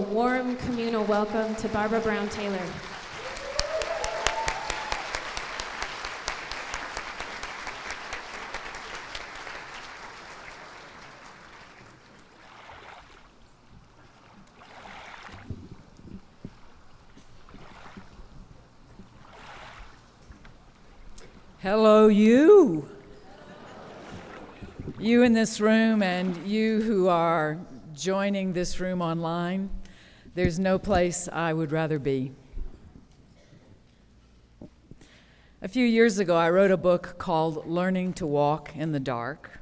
A warm communal welcome to Barbara Brown Taylor. Hello, you. You in this room and you who are joining this room online. There's no place I would rather be. A few years ago, I wrote a book called Learning to Walk in the Dark,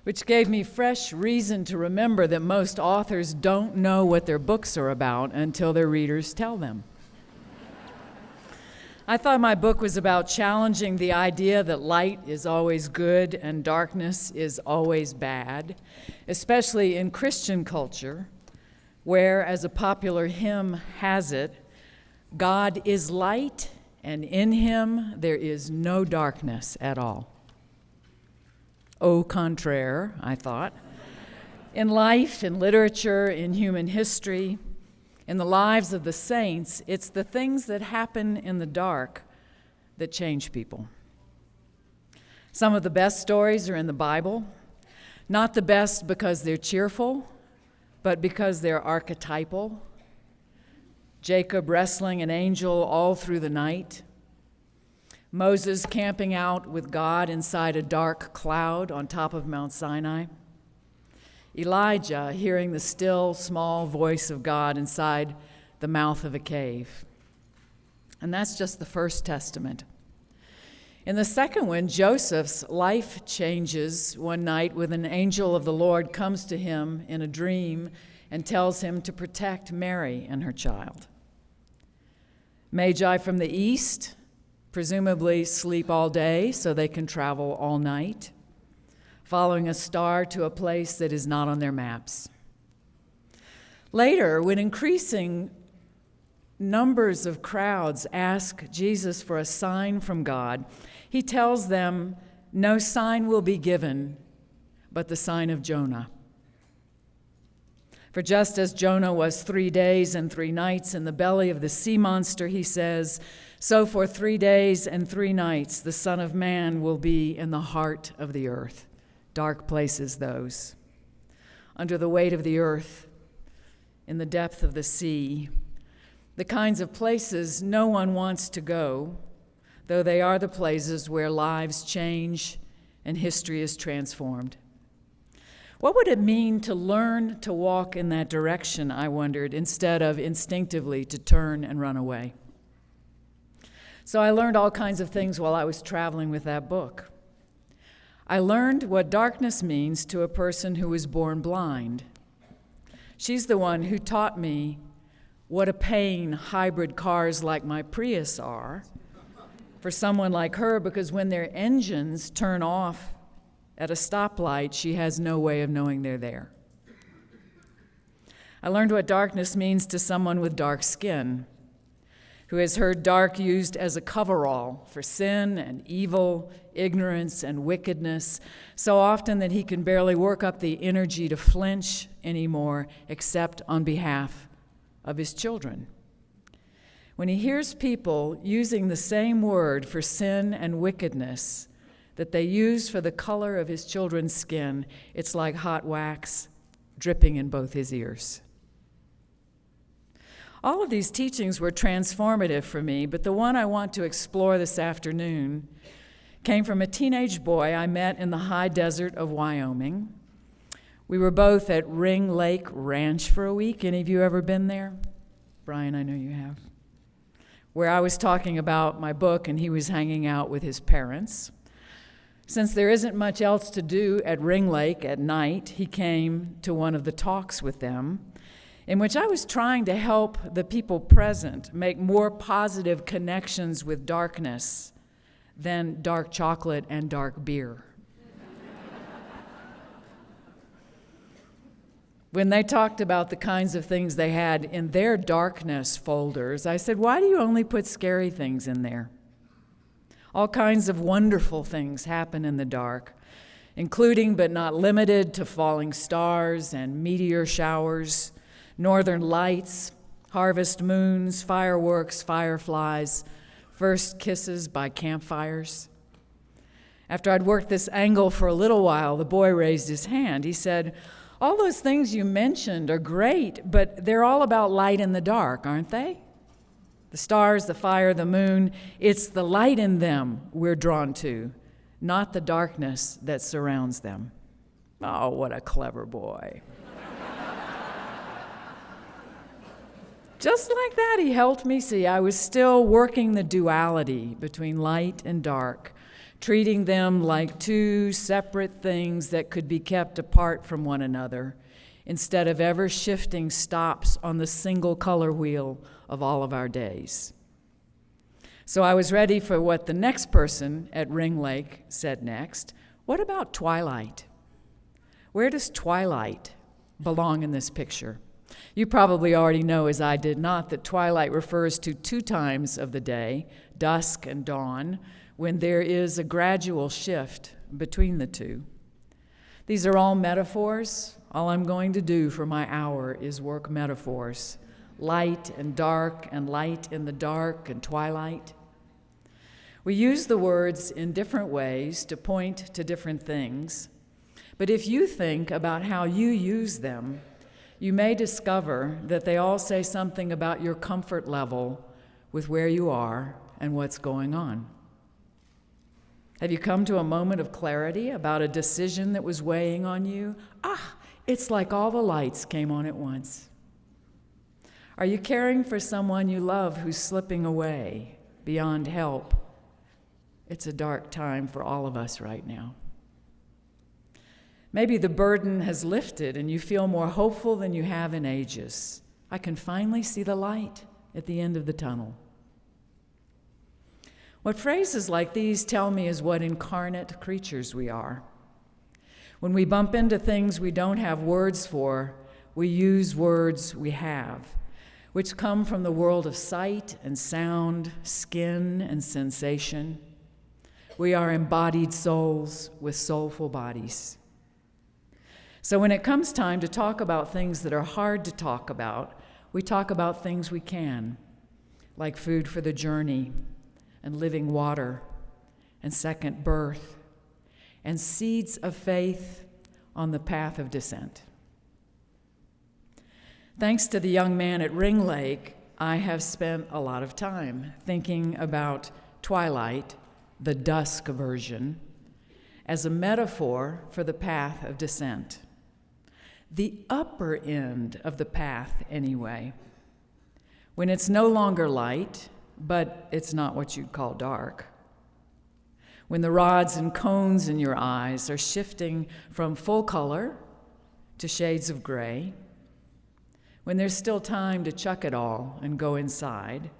which gave me fresh reason to remember that most authors don't know what their books are about until their readers tell them. I thought my book was about challenging the idea that light is always good and darkness is always bad, especially in Christian culture, where, as a popular hymn has it, God is light, and in him there is no darkness at all. Au contraire, I thought. In life, in literature, in human history, in the lives of the saints, it's the things that happen in the dark that change people. Some of the best stories are in the Bible, not the best because they're cheerful, but because they're archetypal. Jacob wrestling an angel all through the night. Moses camping out with God inside a dark cloud on top of Mount Sinai. Elijah hearing the still, small voice of God inside the mouth of a cave. And that's just the First Testament. In the second one, Joseph's life changes one night when an angel of the Lord comes to him in a dream and tells him to protect Mary and her child. Magi from the east presumably sleep all day so they can travel all night, following a star to a place that is not on their maps. Later, when increasing numbers of crowds ask Jesus for a sign from God, he tells them, "No sign will be given but the sign of Jonah. For just as Jonah was 3 days and 3 nights in the belly of the sea monster," he says, "so for 3 days and 3 nights the Son of Man will be in the heart of the earth." Dark places those, under the weight of the earth, in the depth of the sea, the kinds of places no one wants to go, though they are the places where lives change and history is transformed. What would it mean to learn to walk in that direction, I wondered, instead of instinctively to turn and run away? So I learned all kinds of things while I was traveling with that book. I learned what darkness means to a person who was born blind. She's the one who taught me what a pain hybrid cars like my Prius are for someone like her, because when their engines turn off at a stoplight, she has no way of knowing they're there. I learned what darkness means to someone with dark skin, who has heard dark used as a coverall for sin and evil, ignorance and wickedness, so often that he can barely work up the energy to flinch anymore, except on behalf of his children. When he hears people using the same word for sin and wickedness that they use for the color of his children's skin, it's like hot wax dripping in both his ears. All of these teachings were transformative for me, but the one I want to explore this afternoon came from a teenage boy I met in the high desert of Wyoming. We were both at Ring Lake Ranch for a week. Any of you ever been there? Brian, I know you have. Where I was talking about my book and he was hanging out with his parents. Since there isn't much else to do at Ring Lake at night, he came to one of the talks with them, in which I was trying to help the people present make more positive connections with darkness than dark chocolate and dark beer. When they talked about the kinds of things they had in their darkness folders, I said, "Why do you only put scary things in there?" All kinds of wonderful things happen in the dark, including but not limited to falling stars and meteor showers, Northern lights, harvest moons, fireworks, fireflies, first kisses by campfires. After I'd worked this angle for a little while, the boy raised his hand. He said, "All those things you mentioned are great, but they're all about light in the dark, aren't they? The stars, the fire, the moon, it's the light in them we're drawn to, not the darkness that surrounds them." Oh, what a clever boy. Just like that, he helped me see I was still working the duality between light and dark, treating them like two separate things that could be kept apart from one another, instead of ever shifting stops on the single color wheel of all of our days. So I was ready for what the next person at Ring Lake said next. What about twilight? Where does twilight belong in this picture? You probably already know, as I did not, that twilight refers to two times of the day, dusk and dawn, when there is a gradual shift between the two. These are all metaphors. All I'm going to do for my hour is work metaphors. Light and dark, and light in the dark, and twilight. We use the words in different ways to point to different things, but if you think about how you use them, you may discover that they all say something about your comfort level with where you are and what's going on. Have you come to a moment of clarity about a decision that was weighing on you? It's like all the lights came on at once. Are you caring for someone you love who's slipping away beyond help? It's a dark time for all of us right now. Maybe the burden has lifted and you feel more hopeful than you have in ages. I can finally see the light at the end of the tunnel. What phrases like these tell me is what incarnate creatures we are. When we bump into things we don't have words for, we use words we have, which come from the world of sight and sound, skin and sensation. We are embodied souls with soulful bodies. So when it comes time to talk about things that are hard to talk about, we talk about things we can, like food for the journey, and living water, and second birth, and seeds of faith on the path of descent. Thanks to the young man at Ring Lake, I have spent a lot of time thinking about twilight, the dusk version, as a metaphor for the path of descent. The upper end of the path, anyway. When it's no longer light, but it's not what you'd call dark. When the rods and cones in your eyes are shifting from full color to shades of gray. When there's still time to chuck it all and go inside,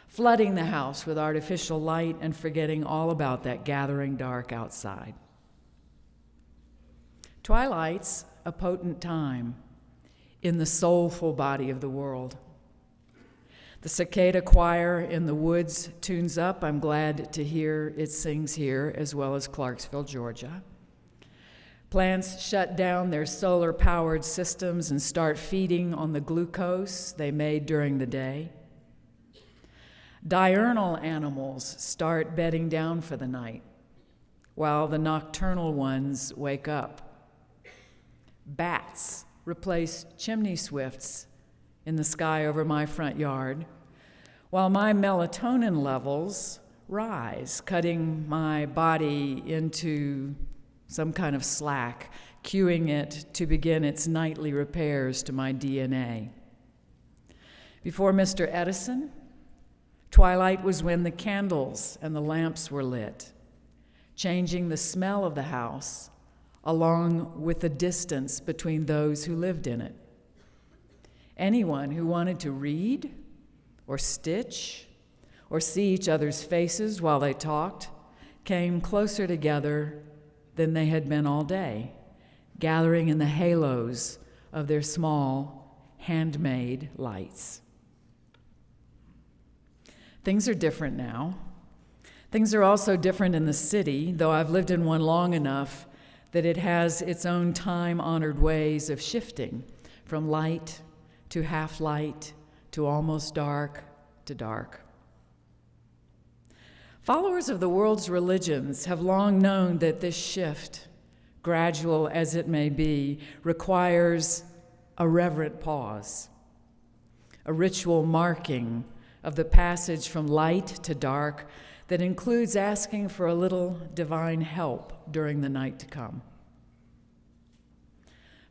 flooding the house with artificial light and forgetting all about that gathering dark outside. Twilight's a potent time in the soulful body of the world. The cicada choir in the woods tunes up. I'm glad to hear it sings here as well as Clarksville, Georgia. Plants shut down their solar-powered systems and start feeding on the glucose they made during the day. Diurnal animals start bedding down for the night, while the nocturnal ones wake up. Bats replace chimney swifts in the sky over my front yard, while my melatonin levels rise, cutting my body into some kind of slack, cueing it to begin its nightly repairs to my DNA. Before Mr. Edison, twilight was when the candles and the lamps were lit, changing the smell of the house along with the distance between those who lived in it. Anyone who wanted to read or stitch or see each other's faces while they talked came closer together than they had been all day, gathering in the halos of their small, handmade lights. Things are different now. Things are also different in the city, though I've lived in one long enough that it has its own time-honored ways of shifting from light to half light, to almost dark, to dark. Followers of the world's religions have long known that this shift, gradual as it may be, requires a reverent pause, a ritual marking of the passage from light to dark that includes asking for a little divine help during the night to come.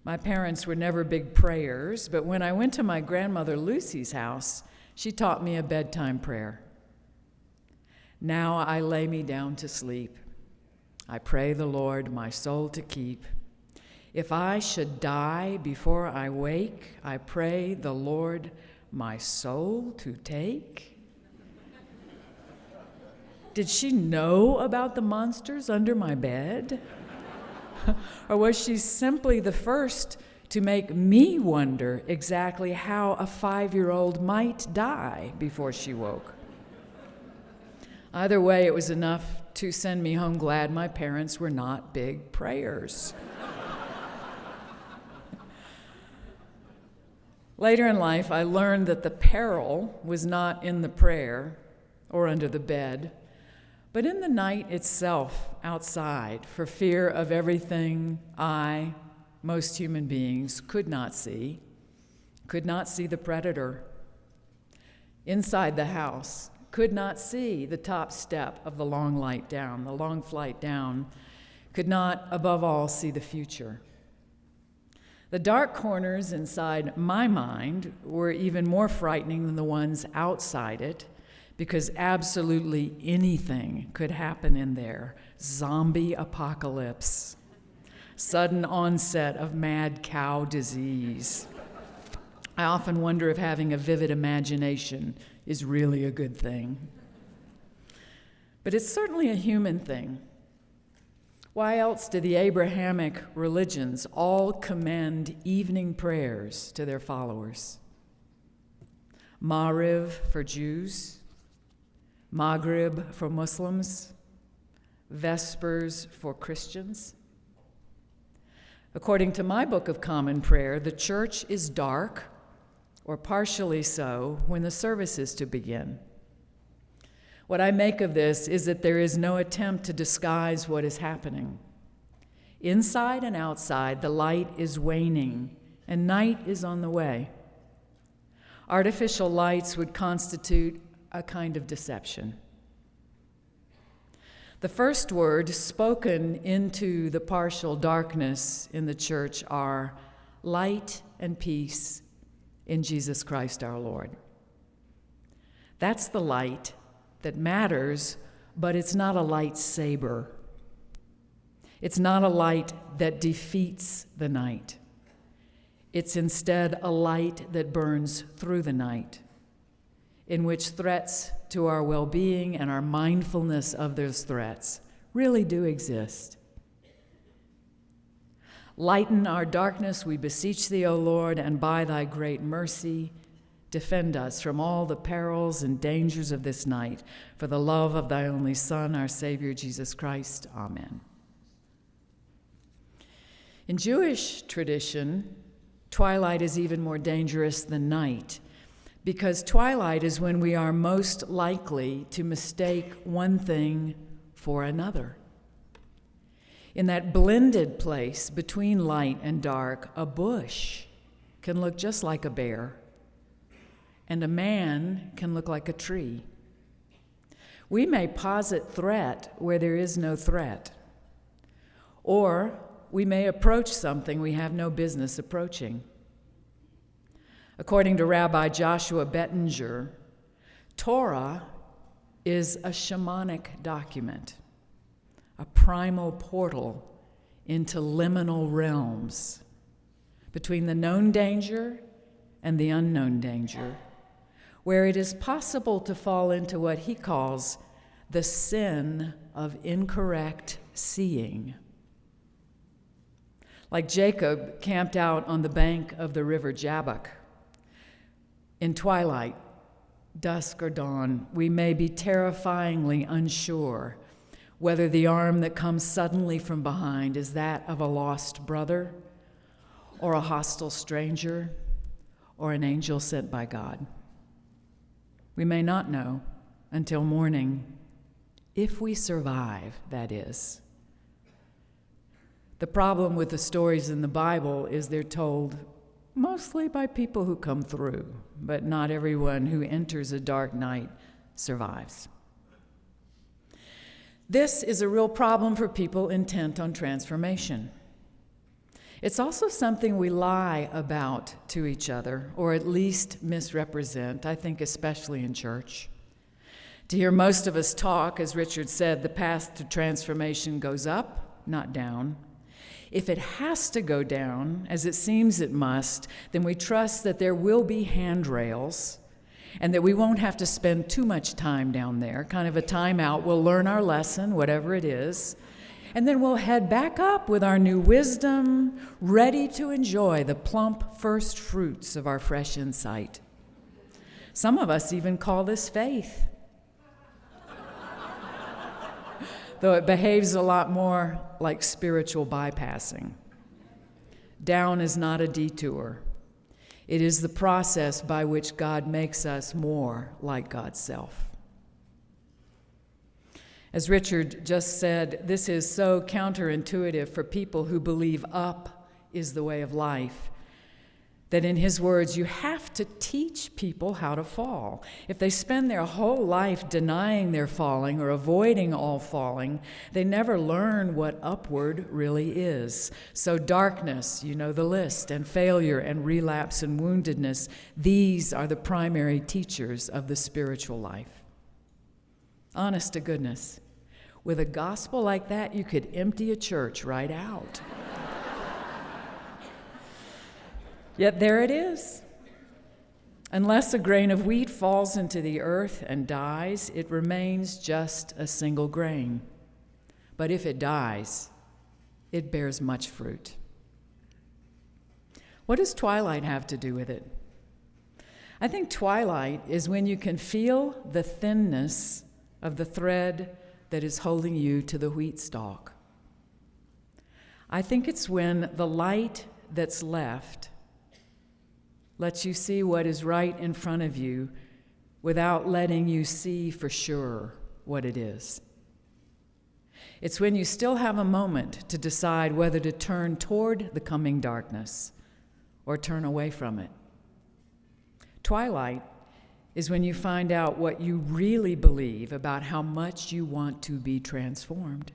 My parents were never big prayers, but when I went to my grandmother Lucy's house, she taught me a bedtime prayer. Now I lay me down to sleep. I pray the Lord my soul to keep. If I should die before I wake, I pray the Lord my soul to take. Did she know about the monsters under my bed? Or was she simply the first to make me wonder exactly how a 5-year-old might die before she woke? Either way, it was enough to send me home glad my parents were not big prayers. Later in life, I learned that the peril was not in the prayer or under the bed, but in the night itself outside, for fear of everything most human beings, could not see the predator. Inside the house, could not see the top step of the long flight down, could not, above all, see the future. The dark corners inside my mind were even more frightening than the ones outside it, because absolutely anything could happen in there. Zombie apocalypse, sudden onset of mad cow disease. I often wonder if having a vivid imagination is really a good thing. But it's certainly a human thing. Why else do the Abrahamic religions all commend evening prayers to their followers? Ma'ariv for Jews, Maghrib for Muslims, Vespers for Christians. According to my Book of Common Prayer, the church is dark, or partially so, when the service is to begin. What I make of this is that there is no attempt to disguise what is happening. Inside and outside, the light is waning, and night is on the way. Artificial lights would constitute a kind of deception. The first word spoken into the partial darkness in the church are light and peace in Jesus Christ our Lord. That's the light that matters, but it's not a lightsaber. It's not a light that defeats the night. It's instead a light that burns through the night, in which threats to our well-being and our mindfulness of those threats really do exist. Lighten our darkness, we beseech thee, O Lord, and by thy great mercy, defend us from all the perils and dangers of this night, for the love of thy only Son, our Savior, Jesus Christ. Amen. In Jewish tradition, twilight is even more dangerous than night, because twilight is when we are most likely to mistake one thing for another. In that blended place between light and dark, a bush can look just like a bear, and a man can look like a tree. We may posit threat where there is no threat, or we may approach something we have no business approaching. According to Rabbi Joshua Bettinger, Torah is a shamanic document, a primal portal into liminal realms between the known danger and the unknown danger, where it is possible to fall into what he calls the sin of incorrect seeing. Like Jacob camped out on the bank of the river Jabbok, in twilight, dusk or dawn, we may be terrifyingly unsure whether the arm that comes suddenly from behind is that of a lost brother, or a hostile stranger, or an angel sent by God. We may not know until morning, if we survive, that is. The problem with the stories in the Bible is they're told mostly by people who come through, but not everyone who enters a dark night survives. This is a real problem for people intent on transformation. It's also something we lie about to each other, or at least misrepresent, I think especially in church. To hear most of us talk, as Richard said, the path to transformation goes up, not down. If it has to go down, as it seems it must, then we trust that there will be handrails and that we won't have to spend too much time down there, kind of a timeout. We'll learn our lesson, whatever it is, and then we'll head back up with our new wisdom, ready to enjoy the plump first fruits of our fresh insight. Some of us even call this faith, though it behaves a lot more like spiritual bypassing. Down is not a detour. It is the process by which God makes us more like God's self. As Richard just said, this is so counterintuitive for people who believe up is the way of life, that in his words, you have to teach people how to fall. If they spend their whole life denying their falling or avoiding all falling, they never learn what upward really is. So darkness, you know the list, and failure and relapse and woundedness, these are the primary teachers of the spiritual life. Honest to goodness, with a gospel like that, you could empty a church right out. Yet there it is. Unless a grain of wheat falls into the earth and dies, it remains just a single grain. But if it dies, it bears much fruit. What does twilight have to do with it? I think twilight is when you can feel the thinness of the thread that is holding you to the wheat stalk. I think it's when the light that's left lets you see what is right in front of you without letting you see for sure what it is. It's when you still have a moment to decide whether to turn toward the coming darkness or turn away from it. Twilight is when you find out what you really believe about how much you want to be transformed.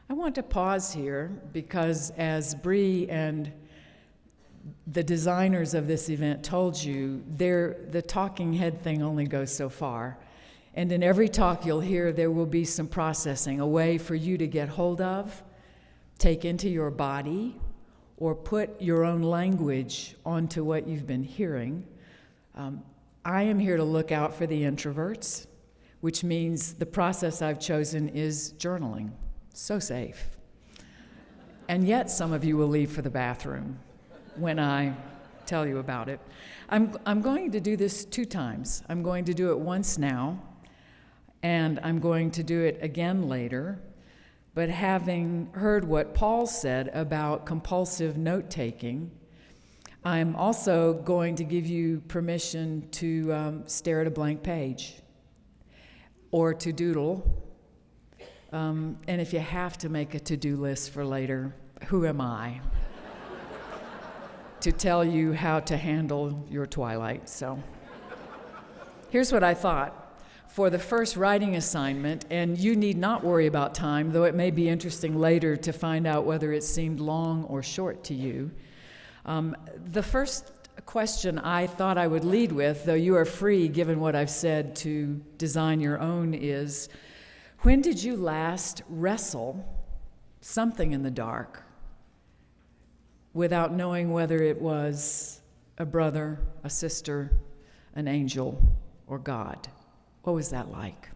I want to pause here because, as Bree and the designers of this event told you, the talking head thing only goes so far. And in every talk you'll hear, there will be some processing, a way for you to get hold of, take into your body, or put your own language onto what you've been hearing. I am here to look out for the introverts, which means the process I've chosen is journaling. So safe. And yet some of you will leave for the bathroom when I tell you about it. I'm going to do this 2 times. I'm going to do it once now, and I'm going to do it again later. But having heard what Paul said about compulsive note-taking, I'm also going to give you permission to stare at a blank page or to doodle. And if you have to make a to-do list for later, who am I to tell you how to handle your twilight? So here's what I thought. For the first writing assignment, and you need not worry about time, though it may be interesting later to find out whether it seemed long or short to you. The first question I thought I would lead with, though you are free, given what I've said, to design your own, is: when did you last wrestle something in the dark without knowing whether it was a brother, a sister, an angel, or God? What was that like?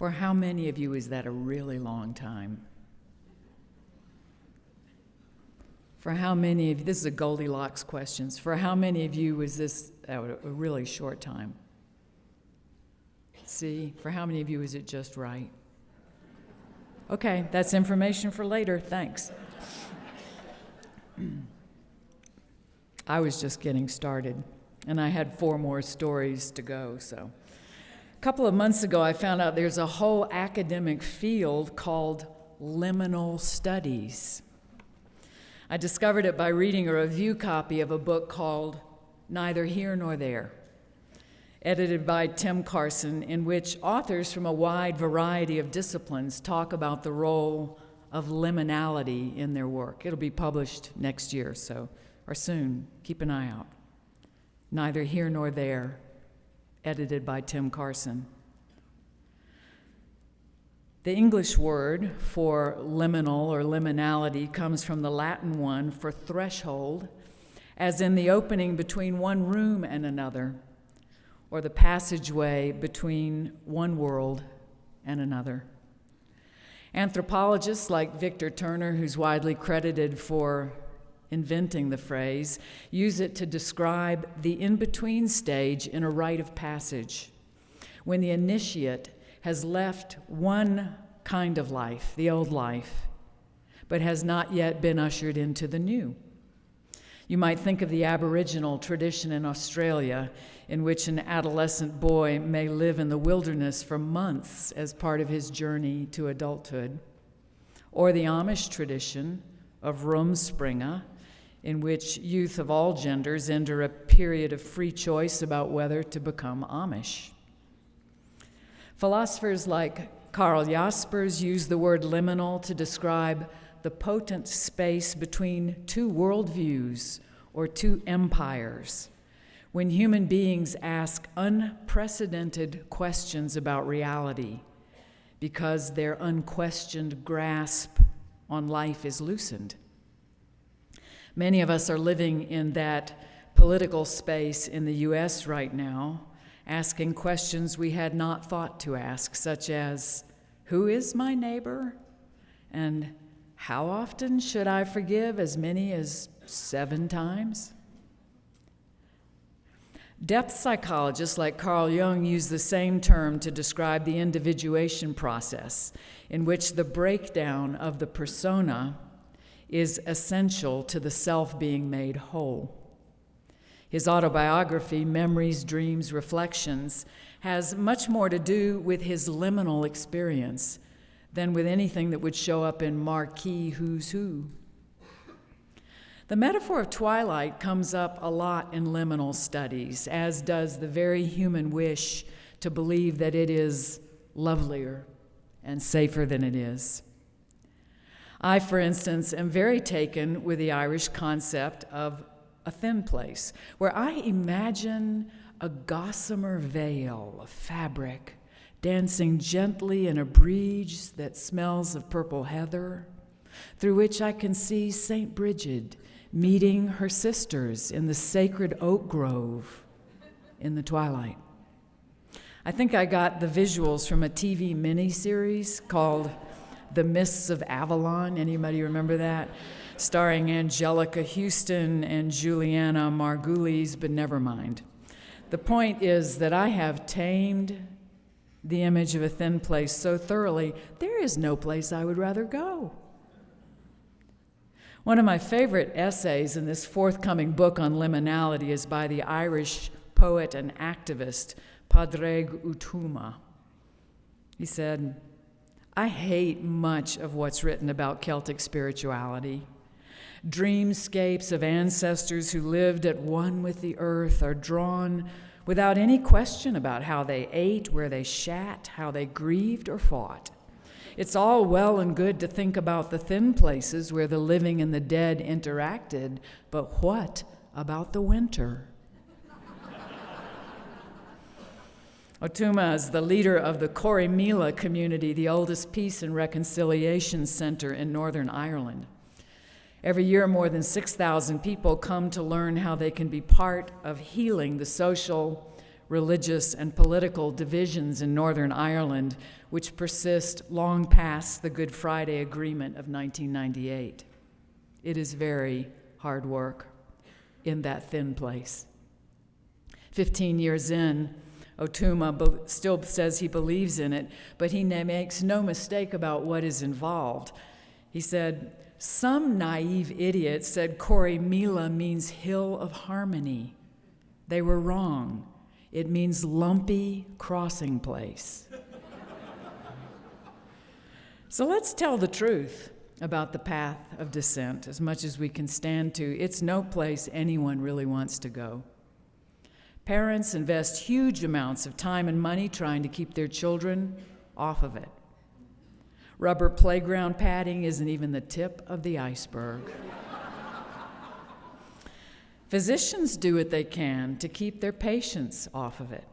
For how many of you is that a really long time? For how many of you, this is a Goldilocks questions, for how many of you is this a really short time? See, for how many of you is it just right? Okay, that's information for later, thanks. I was just getting started, and I had 4 more stories to go, so. A couple of months ago, I found out there's a whole academic field called liminal studies. I discovered it by reading a review copy of a book called Neither Here Nor There, edited by Tim Carson, in which authors from a wide variety of disciplines talk about the role of liminality in their work. It'll be published next year, or soon. Keep an eye out. Neither Here Nor There, edited by Tim Carson. The English word for liminal or liminality comes from the Latin one for threshold, as in the opening between one room and another, or the passageway between one world and another. Anthropologists like Victor Turner, who's widely credited for inventing the phrase, use it to describe the in-between stage in a rite of passage, when the initiate has left one kind of life, the old life, but has not yet been ushered into the new. You might think of the Aboriginal tradition in Australia, in which an adolescent boy may live in the wilderness for months as part of his journey to adulthood, or the Amish tradition of Rumspringa, in which youth of all genders enter a period of free choice about whether to become Amish. Philosophers like Karl Jaspers use the word liminal to describe the potent space between 2 worldviews or 2 empires, when human beings ask unprecedented questions about reality because their unquestioned grasp on life is loosened. Many of us are living in that political space in the U.S. right now, asking questions we had not thought to ask, such as, who is my neighbor? And how often should I forgive? As many as 7 times? Depth psychologists like Carl Jung use the same term to describe the individuation process, in which the breakdown of the persona is essential to the self being made whole. His autobiography, Memories, Dreams, Reflections, has much more to do with his liminal experience than with anything that would show up in marquee Who's Who. The metaphor of twilight comes up a lot in liminal studies, as does the very human wish to believe that it is lovelier and safer than it is. I, for instance, am very taken with the Irish concept of a thin place, where I imagine a gossamer veil of fabric dancing gently in a breeze that smells of purple heather, through which I can see St. Bridget meeting her sisters in the sacred oak grove in the twilight. I think I got the visuals from a TV miniseries called The Mists of Avalon. Anybody remember that? Starring Angelica Houston and Juliana Margulies, but never mind. The point is that I have tamed the image of a thin place so thoroughly, there is no place I would rather go. One of my favorite essays in this forthcoming book on liminality is by the Irish poet and activist Padraig Utuma. He said, I hate much of what's written about Celtic spirituality. Dreamscapes of ancestors who lived at one with the earth are drawn without any question about how they ate, where they shat, how they grieved or fought. It's all well and good to think about the thin places where the living and the dead interacted, but what about the winter? Otuma is the leader of the Corrymeela community, the oldest peace and reconciliation center in Northern Ireland. Every year, more than 6,000 people come to learn how they can be part of healing the social, religious and political divisions in Northern Ireland, which persist long past the Good Friday Agreement of 1998. It is very hard work in that thin place. 15 years in, Otuma still says he believes in it, but he makes no mistake about what is involved. He said, "Some naive idiot said Corrymeela means hill of harmony. They were wrong. It means lumpy crossing place." So let's tell the truth about the path of descent as much as we can stand to. It's no place anyone really wants to go. Parents invest huge amounts of time and money trying to keep their children off of it. Rubber playground padding isn't even the tip of the iceberg. Physicians do what they can to keep their patients off of it.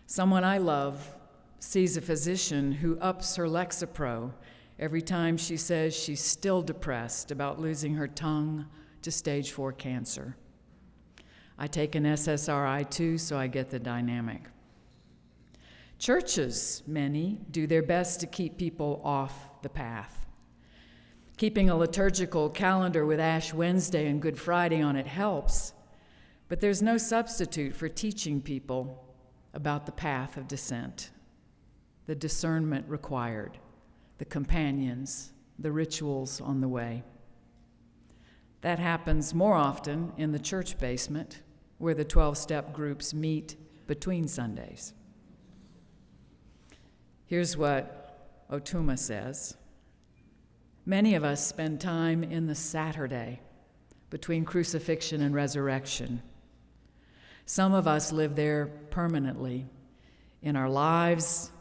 Someone I love sees a physician who ups her Lexapro every time she says she's still depressed about losing her tongue to stage 4 cancer. I take an SSRI too, so I get the dynamic. Churches, many, do their best to keep people off the path. Keeping a liturgical calendar with Ash Wednesday and Good Friday on it helps, but there's no substitute for teaching people about the path of descent, the discernment required, the companions, the rituals on the way. That happens more often in the church basement, where the 12-step groups meet between Sundays. Here's what Otuma says. Many of us spend time in the Saturday between crucifixion and resurrection. Some of us live there permanently in our lives,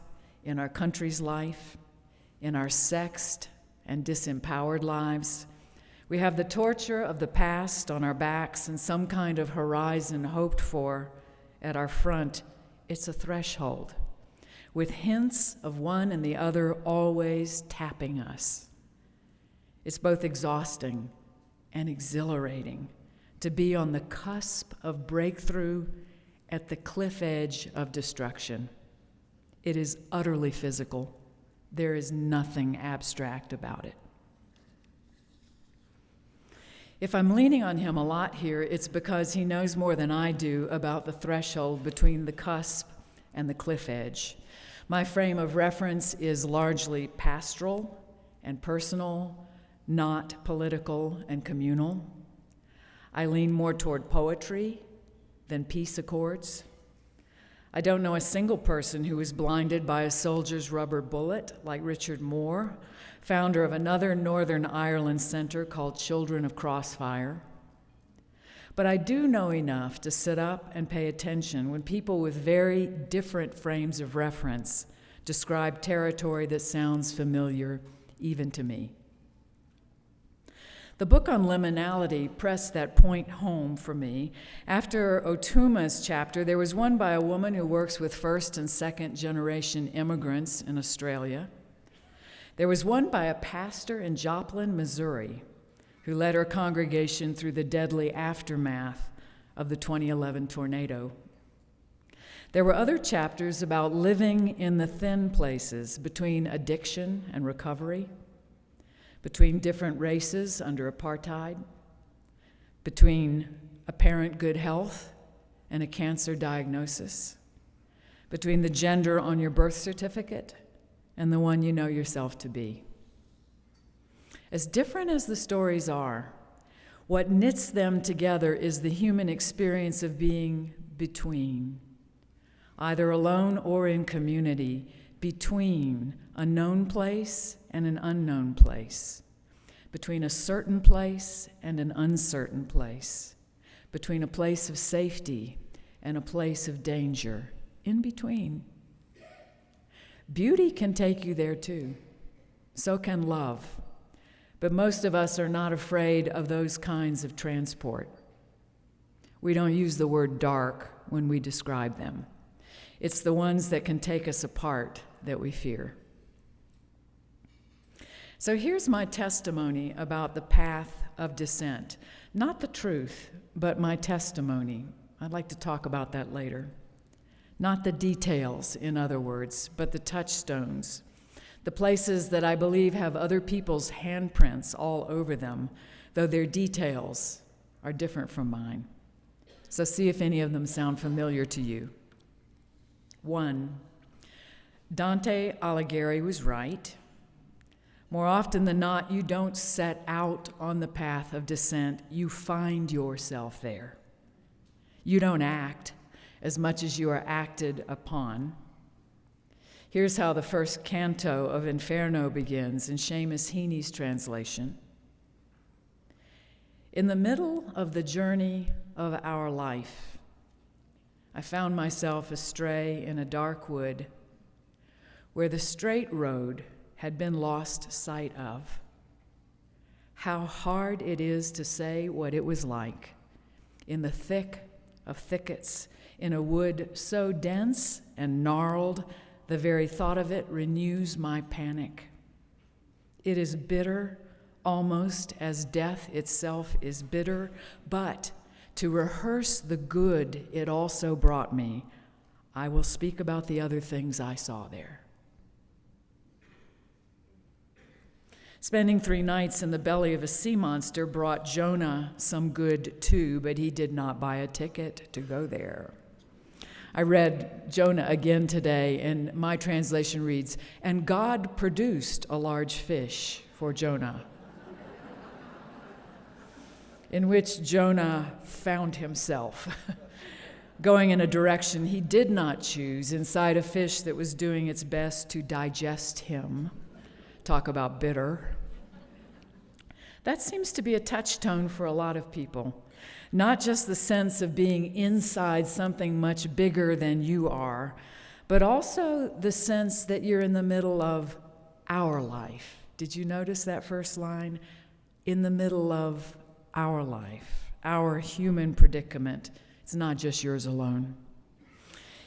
in our country's life, in our sexed and disempowered lives. We have the torture of the past on our backs and some kind of horizon hoped for at our front. It's a threshold, with hints of one and the other always tapping us. It's both exhausting and exhilarating to be on the cusp of breakthrough at the cliff edge of destruction. It is utterly physical. There is nothing abstract about it. If I'm leaning on him a lot here, it's because he knows more than I do about the threshold between the cusp and the cliff edge. My frame of reference is largely pastoral and personal, not political and communal. I lean more toward poetry than peace accords. I don't know a single person who was blinded by a soldier's rubber bullet like Richard Moore, founder of another Northern Ireland center called Children of Crossfire. But I do know enough to sit up and pay attention when people with very different frames of reference describe territory that sounds familiar even to me. The book on liminality pressed that point home for me. After Otuma's chapter, there was one by a woman who works with first and second generation immigrants in Australia. There was one by a pastor in Joplin, Missouri, who led her congregation through the deadly aftermath of the 2011 tornado. There were other chapters about living in the thin places between addiction and recovery, between different races under apartheid, between apparent good health and a cancer diagnosis, between the gender on your birth certificate and the one you know yourself to be. As different as the stories are, what knits them together is the human experience of being between, either alone or in community, between a known place and an unknown place, between a certain place and an uncertain place, between a place of safety and a place of danger, in between. Beauty can take you there too. So can love. But most of us are not afraid of those kinds of transport. We don't use the word dark when we describe them. It's the ones that can take us apart that we fear. So here's my testimony about the path of descent. Not the truth, but my testimony. I'd like to talk about that later. Not the details, in other words, but the touchstones, the places that I believe have other people's handprints all over them, though their details are different from mine. So see if any of them sound familiar to you. 1, Dante Alighieri was right. More often than not, you don't set out on the path of descent, you find yourself there. You don't act as much as you are acted upon. Here's how the first canto of Inferno begins in Seamus Heaney's translation. In the middle of the journey of our life, I found myself astray in a dark wood where the straight road had been lost sight of. How hard it is to say what it was like in the thick of thickets, in a wood so dense and gnarled, the very thought of it renews my panic. It is bitter, almost as death itself is bitter, but to rehearse the good it also brought me, I will speak about the other things I saw there. Spending 3 nights in the belly of a sea monster brought Jonah some good too, but he did not buy a ticket to go there. I read Jonah again today, and my translation reads, "And God produced a large fish for Jonah," in which Jonah found himself going in a direction he did not choose, inside a fish that was doing its best to digest him. Talk about bitter. That seems to be a touchstone for a lot of people. Not just the sense of being inside something much bigger than you are, but also the sense that you're in the middle of our life. Did you notice that first line? In the middle of our life, our human predicament. It's not just yours alone.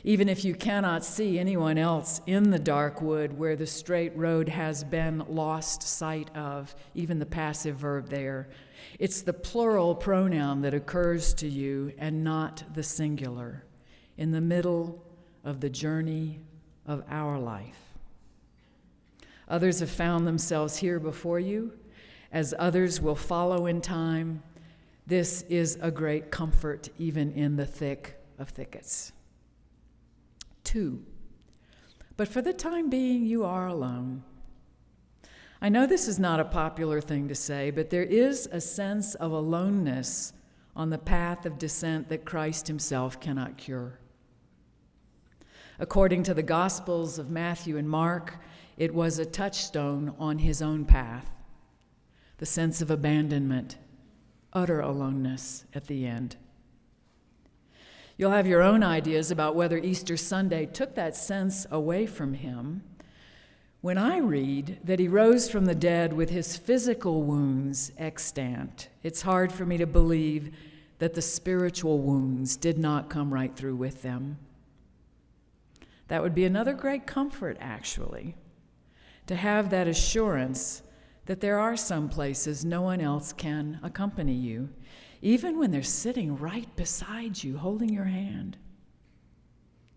Even if you cannot see anyone else in the dark wood where the straight road has been lost sight of, even the passive verb there, it's the plural pronoun that occurs to you and not the singular, in the middle of the journey of our life. Others have found themselves here before you, as others will follow in time. This is a great comfort, even in the thick of thickets. 2, but for the time being, you are alone. I know this is not a popular thing to say, but there is a sense of aloneness on the path of descent that Christ himself cannot cure. According to the Gospels of Matthew and Mark, it was a touchstone on his own path, the sense of abandonment, utter aloneness at the end. You'll have your own ideas about whether Easter Sunday took that sense away from him. When I read that he rose from the dead with his physical wounds extant, it's hard for me to believe that the spiritual wounds did not come right through with them. That would be another great comfort, actually, to have that assurance that there are some places no one else can accompany you, even when they're sitting right beside you, holding your hand.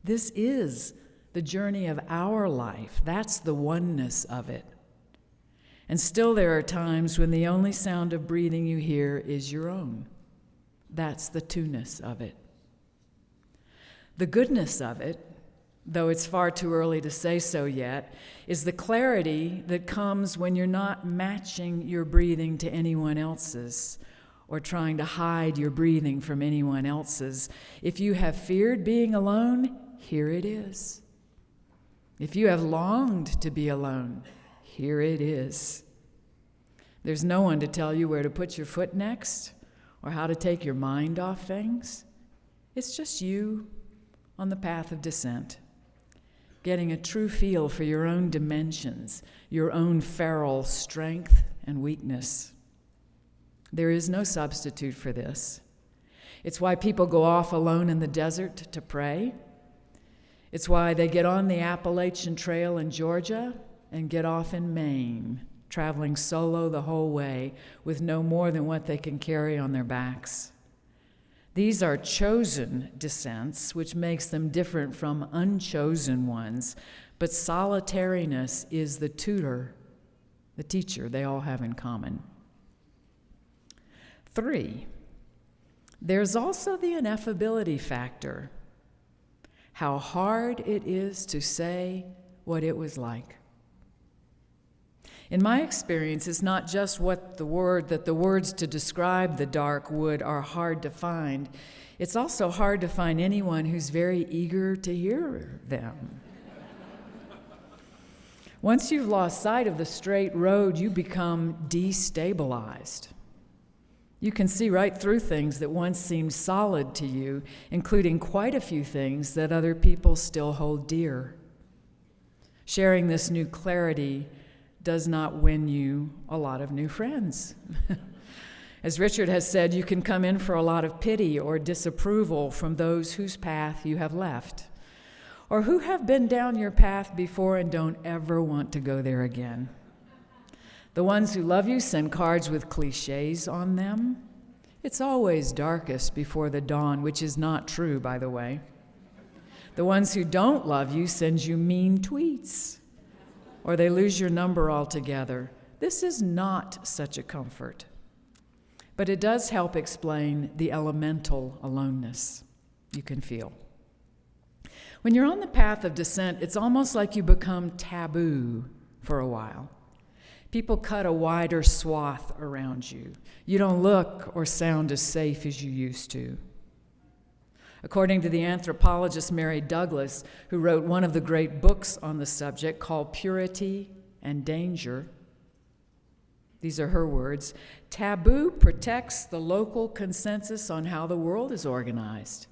This is the journey of our life. That's the oneness of it. And still there are times when the only sound of breathing you hear is your own. That's the two-ness of it. The goodness of it, though it's far too early to say so yet, is the clarity that comes when you're not matching your breathing to anyone else's, or trying to hide your breathing from anyone else's. If you have feared being alone, here it is. If you have longed to be alone, here it is. There's no one to tell you where to put your foot next or how to take your mind off things. It's just you on the path of descent, getting a true feel for your own dimensions, your own feral strength and weakness. There is no substitute for this. It's why people go off alone in the desert to pray. It's why they get on the Appalachian Trail in Georgia and get off in Maine, traveling solo the whole way with no more than what they can carry on their backs. These are chosen descents, which makes them different from unchosen ones. But solitariness is the tutor, the teacher, they all have in common. 3, there's also the ineffability factor. How hard it is to say what it was like. In my experience, it's not just that the words to describe the dark wood are hard to find. It's also hard to find anyone who's very eager to hear them. Once you've lost sight of the straight road, you become destabilized. You can see right through things that once seemed solid to you, including quite a few things that other people still hold dear. Sharing this new clarity does not win you a lot of new friends. As Richard has said, you can come in for a lot of pity or disapproval from those whose path you have left, or who have been down your path before and don't ever want to go there again. The ones who love you send cards with cliches on them. It's always darkest before the dawn, which is not true, by the way. The ones who don't love you send you mean tweets, or they lose your number altogether. This is not such a comfort, but it does help explain the elemental aloneness you can feel. When you're on the path of descent, it's almost like you become taboo for a while. People cut a wider swath around you. You don't look or sound as safe as you used to. According to the anthropologist Mary Douglas, who wrote one of the great books on the subject called Purity and Danger, these are her words, taboo protects the local consensus on how the world is organized.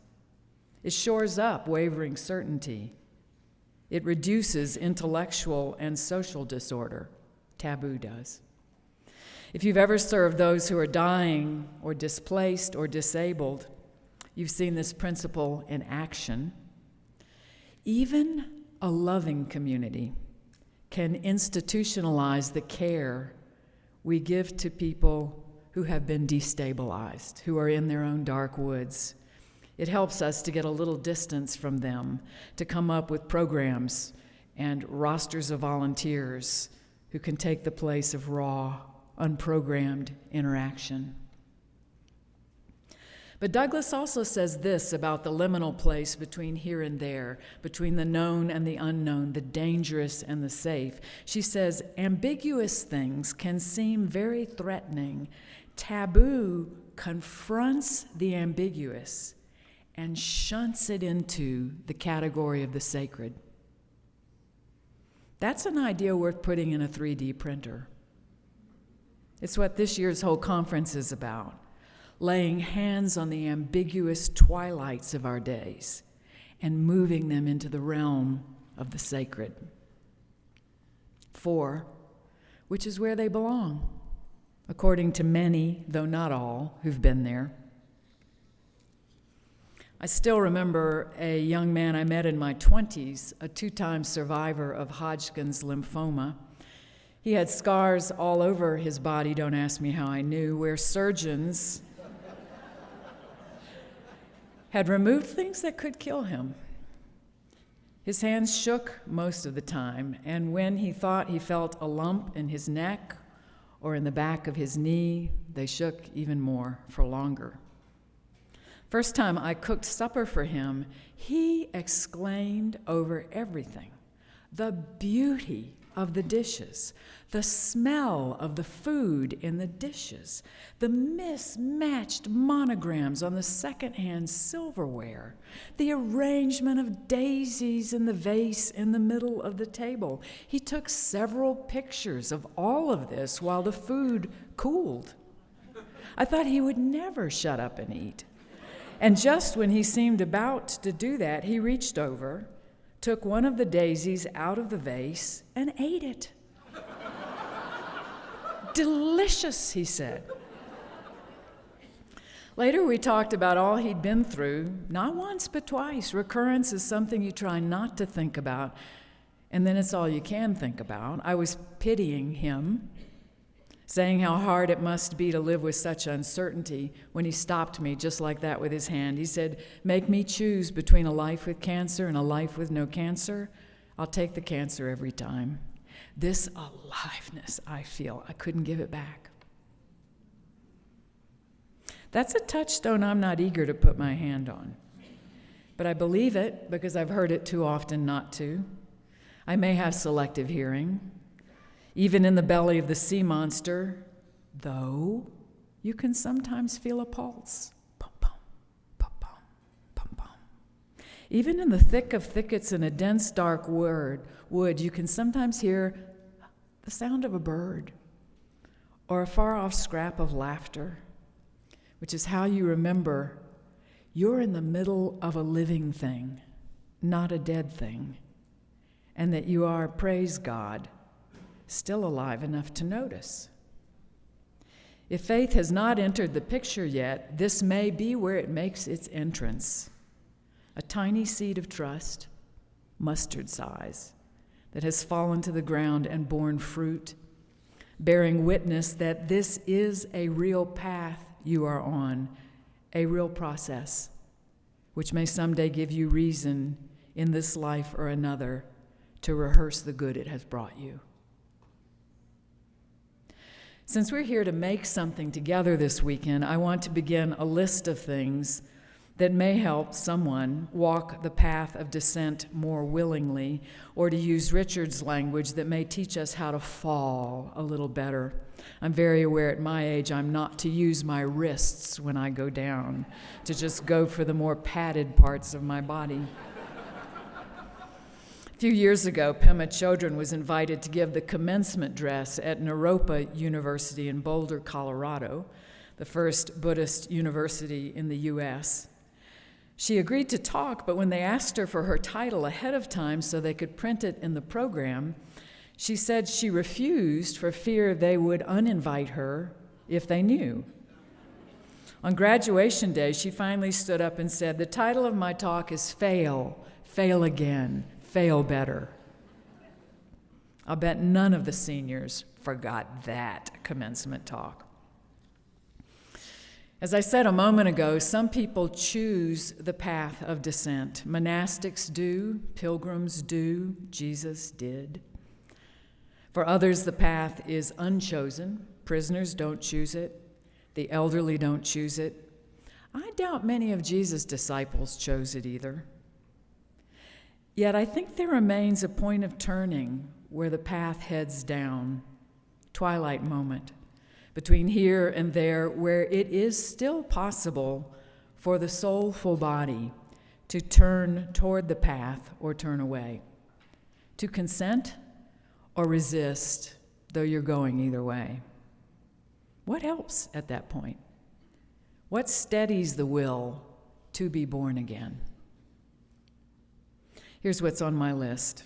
It shores up wavering certainty. It reduces intellectual and social disorder. Taboo does. If you've ever served those who are dying or displaced or disabled, you've seen this principle in action. Even a loving community can institutionalize the care we give to people who have been destabilized, who are in their own dark woods. It helps us to get a little distance from them, to come up with programs and rosters of volunteers who can take the place of raw, unprogrammed interaction. But Douglas also says this about the liminal place between here and there, between the known and the unknown, the dangerous and the safe. She says, ambiguous things can seem very threatening. Taboo confronts the ambiguous and shunts it into the category of the sacred. That's an idea worth putting in a 3D printer. It's what this year's whole conference is about, laying hands on the ambiguous twilights of our days and moving them into the realm of the sacred. 4, which is where they belong, according to many, though not all, who've been there. I still remember a young man I met in my 20s, a 2-time survivor of Hodgkin's lymphoma. He had scars all over his body, don't ask me how I knew, where surgeons had removed things that could kill him. His hands shook most of the time, and when he thought he felt a lump in his neck or in the back of his knee, they shook even more for longer. First time I cooked supper for him, he exclaimed over everything. The beauty of the dishes, the smell of the food in the dishes, the mismatched monograms on the secondhand silverware, the arrangement of daisies in the vase in the middle of the table. He took several pictures of all of this while the food cooled. I thought he would never shut up and eat. And just when he seemed about to do that, he reached over, took one of the daisies out of the vase, and ate it. Delicious, he said. Later, we talked about all he'd been through, not once but twice. Recurrence is something you try not to think about, and then it's all you can think about. I was pitying him, saying how hard it must be to live with such uncertainty when he stopped me just like that with his hand. He said, "Make me choose between a life with cancer and a life with no cancer. I'll take the cancer every time." This aliveness I feel, I couldn't give it back. That's a touchstone I'm not eager to put my hand on. But I believe it because I've heard it too often not to. I may have selective hearing. Even in the belly of the sea monster, though, you can sometimes feel a pulse. Pum, pum, pum, pum, pum, pum. Even in the thick of thickets in a dense, dark wood, you can sometimes hear the sound of a bird or a far-off scrap of laughter, which is how you remember you're in the middle of a living thing, not a dead thing, and that you are, praise God, still alive enough to notice. If faith has not entered the picture yet, this may be where it makes its entrance. A tiny seed of trust, mustard size, that has fallen to the ground and borne fruit, bearing witness that this is a real path you are on, a real process, which may someday give you reason in this life or another to rehearse the good it has brought you. Since we're here to make something together this weekend, I want to begin a list of things that may help someone walk the path of descent more willingly, or to use Richard's language, that may teach us how to fall a little better. I'm very aware at my age I'm not to use my wrists when I go down, to just go for the more padded parts of my body. A few years ago, Pema Chodron was invited to give the commencement dress at Naropa University in Boulder, Colorado, the first Buddhist university in the U.S. She agreed to talk, but when they asked her for her title ahead of time so they could print it in the program, she said she refused for fear they would uninvite her if they knew. On graduation day, she finally stood up and said, "The title of my talk is Fail, Fail Again, Fail Better." I'll bet none of the seniors forgot that commencement talk. As I said a moment ago, some people choose the path of descent. Monastics do, pilgrims do, Jesus did. For others, the path is unchosen. Prisoners don't choose it. The elderly don't choose it. I doubt many of Jesus' disciples chose it either. Yet I think there remains a point of turning where the path heads down, twilight moment, between here and there, where it is still possible for the soulful body to turn toward the path or turn away, to consent or resist, though you're going either way. What helps at that point? What steadies the will to be born again? Here's what's on my list.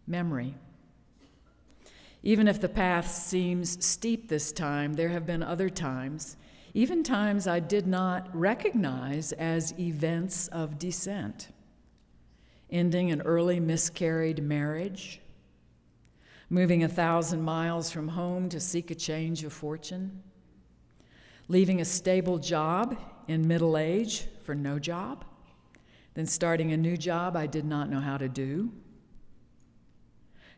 Memory. Even if the path seems steep this time, there have been other times, even times I did not recognize as events of descent. Ending an early miscarried marriage, moving 1,000 miles from home to seek a change of fortune, leaving a stable job in middle age for no job, then starting a new job I did not know how to do,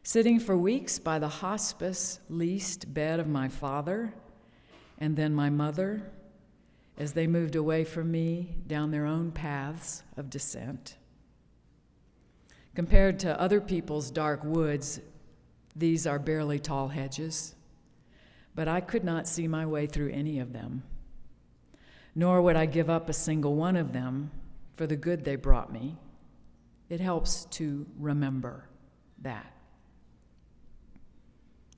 sitting for weeks by the hospice-leased bed of my father and then my mother as they moved away from me down their own paths of descent. Compared to other people's dark woods, these are barely tall hedges, but I could not see my way through any of them, nor would I give up a single one of them for the good they brought me. It helps to remember that.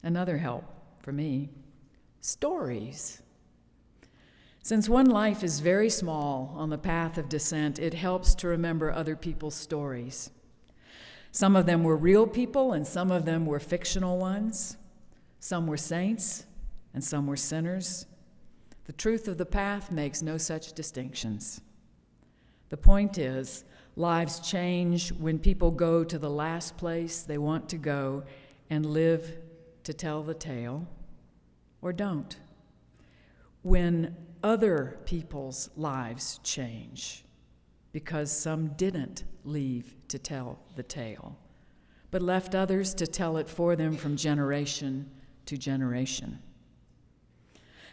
Another help for me, stories. Since one life is very small on the path of descent, it helps to remember other people's stories. Some of them were real people and some of them were fictional ones. Some were saints and some were sinners. The truth of the path makes no such distinctions. The point is, lives change when people go to the last place they want to go and live to tell the tale. or don't. When other people's lives change, because some didn't leave to tell the tale, but left others to tell it for them from generation to generation.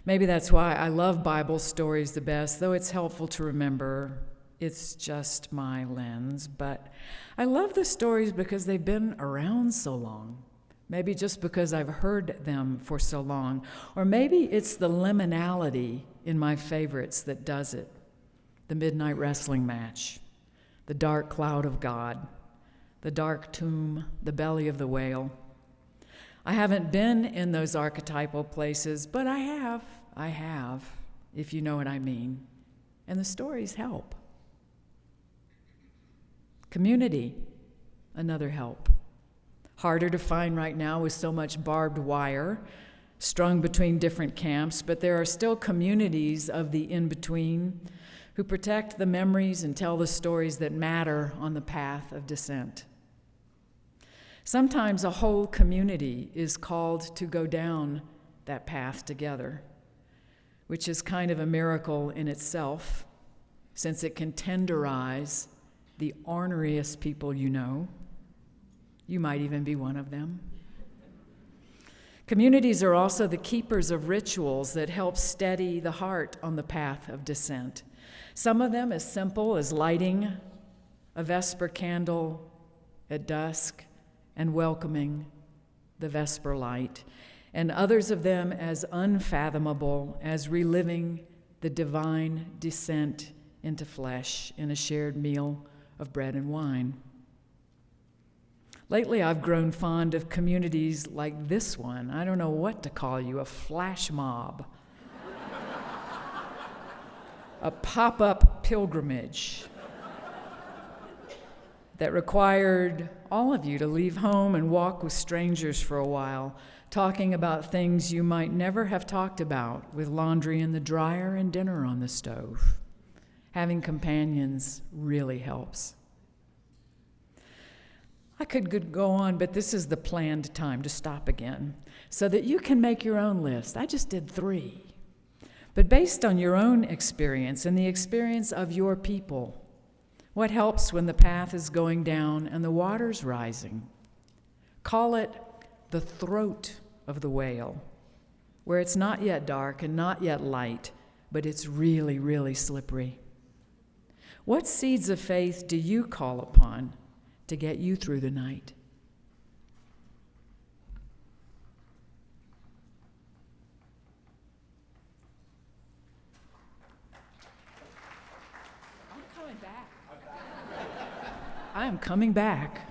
Maybe that's why I love Bible stories the best, though it's helpful to remember it's just my lens. But I love the stories because they've been around so long. Maybe just because I've heard them for so long. Or maybe it's the liminality in my favorites that does it. The midnight wrestling match, the dark cloud of God, the dark tomb, the belly of the whale. I haven't been in those archetypal places, but I have, if you know what I mean. And the stories help. Community, another help. Harder to find right now with so much barbed wire strung between different camps, but there are still communities of the in-between who protect the memories and tell the stories that matter on the path of descent. Sometimes a whole community is called to go down that path together, which is kind of a miracle in itself, since it can tenderize the orneriest people you know. You might even be one of them. Communities are also the keepers of rituals that help steady the heart on the path of descent. Some of them as simple as lighting a Vesper candle at dusk and welcoming the Vesper light, and others of them as unfathomable as reliving the divine descent into flesh in a shared meal of bread and wine. Lately, I've grown fond of communities like this one. I don't know what to call you, a flash mob, a pop-up pilgrimage that required all of you to leave home and walk with strangers for a while, talking about things you might never have talked about with laundry in the dryer and dinner on the stove. Having companions really helps. I could go on, but this is the planned time to stop again so that you can make your own list. I just did 3. But based on your own experience and the experience of your people, what helps when the path is going down and the water's rising? Call it the throat of the whale, where it's not yet dark and not yet light, but it's really, really slippery. What seeds of faith do you call upon to get you through the night? I'm coming back. I am coming back.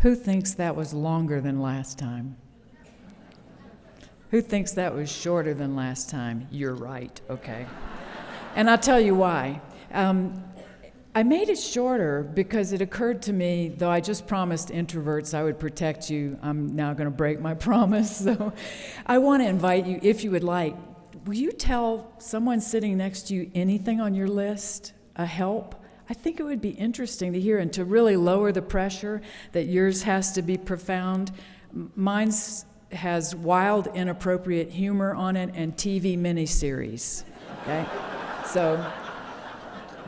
Who thinks that was longer than last time? Who thinks that was shorter than last time? You're right, okay. And I'll tell you why. I made it shorter because it occurred to me, though I just promised introverts I would protect you, I'm now going to break my promise. So I want to invite you, if you would like, will you tell someone sitting next to you anything on your list, a help? I think it would be interesting to hear and to really lower the pressure that yours has to be profound. Mine's has wild, inappropriate humor on it and TV miniseries, okay? So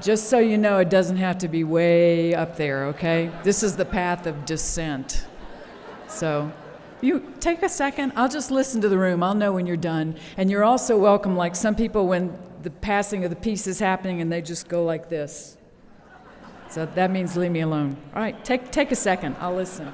just so you know, it doesn't have to be way up there, okay? This is the path of descent. So you take a second. I'll just listen to the room. I'll know when you're done. And you're also welcome, like some people, when the passing of the piece is happening and they just go like this. So that means leave me alone. All right, take a second. I'll listen.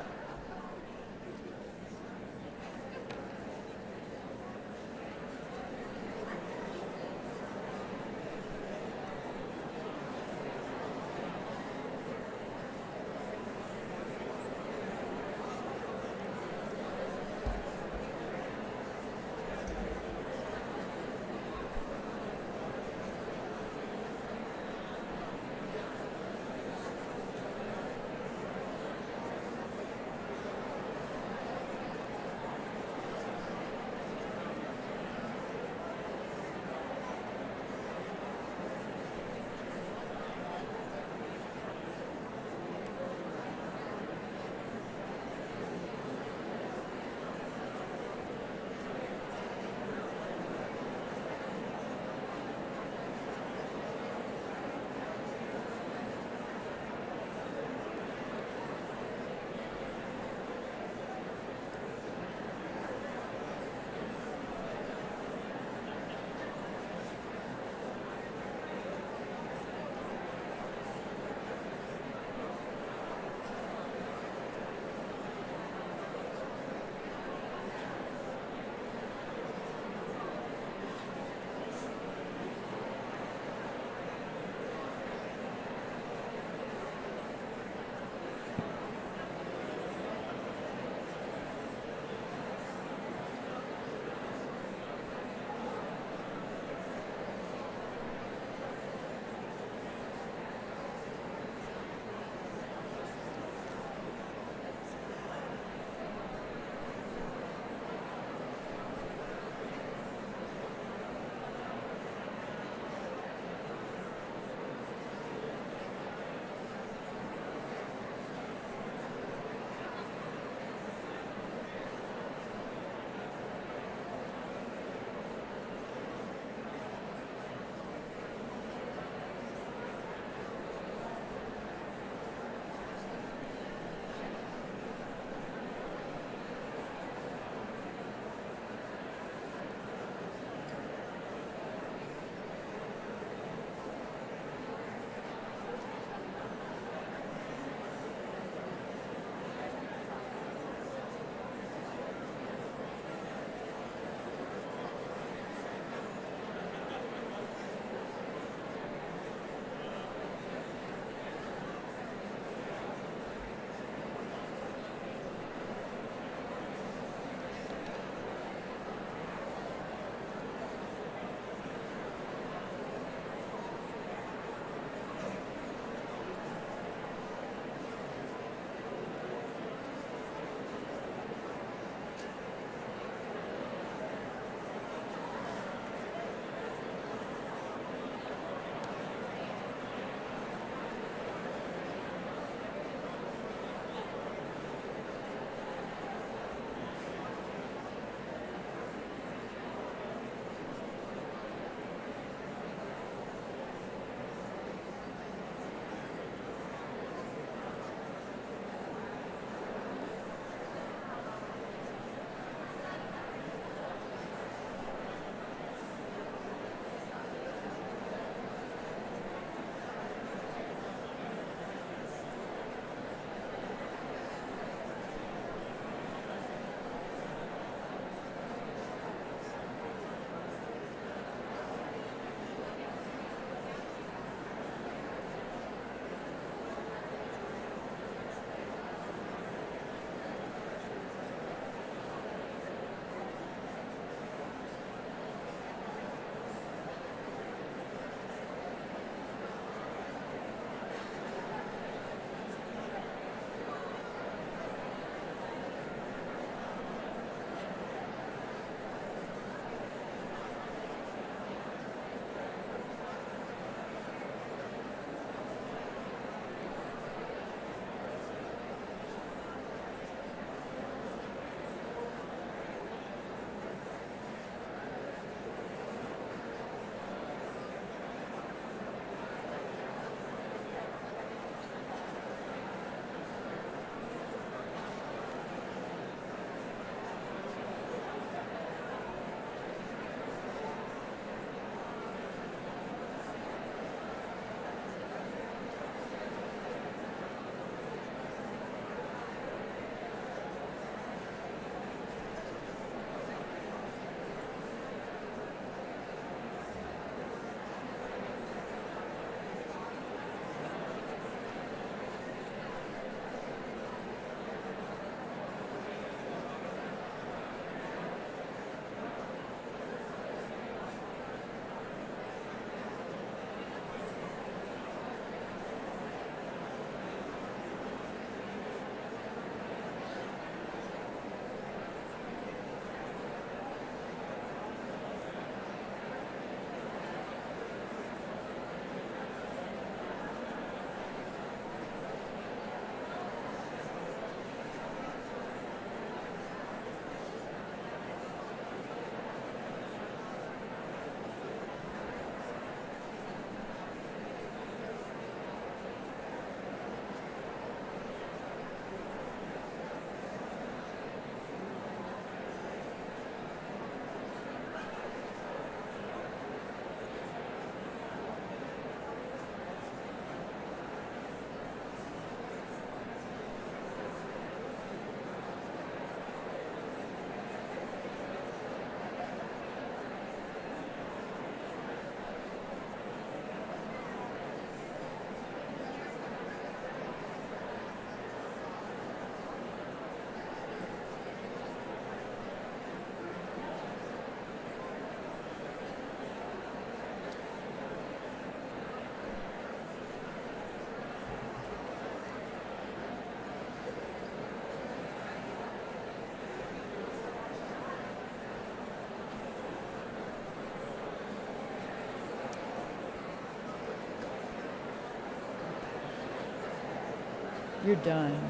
You're done.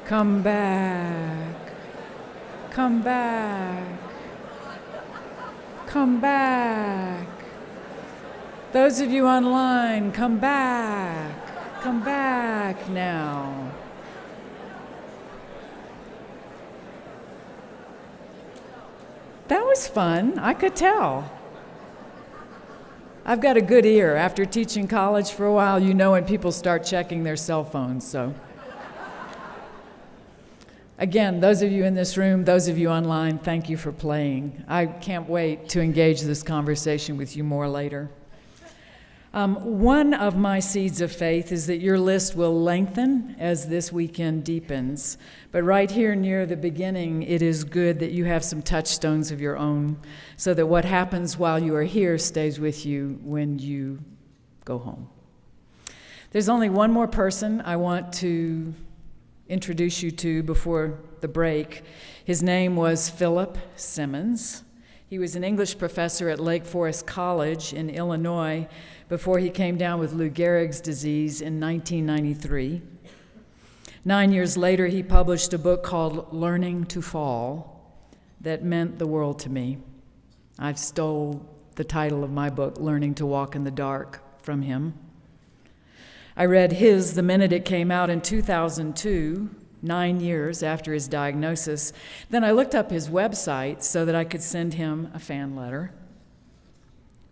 Come back. Come back. Come back. Those of you online, come back. Come back now. That was fun, I could tell. I've got a good ear. After teaching college for a while, you know when people start checking their cell phones, so. Again, those of you in this room, those of you online, thank you for playing. I can't wait to engage this conversation with you more later. One of my seeds of faith is that your list will lengthen as this weekend deepens. But right here near the beginning, it is good that you have some touchstones of your own so that what happens while you are here stays with you when you go home. There's only one more person I want to introduce you to before the break. His name was Philip Simmons. He was an English professor at Lake Forest College in Illinois before he came down with Lou Gehrig's disease in 1993. 9 years later, he published a book called Learning to Fall that meant the world to me. I've stole the title of my book, Learning to Walk in the Dark, from him. I read his the minute it came out in 2002, 9 years after his diagnosis. Then I looked up his website so that I could send him a fan letter.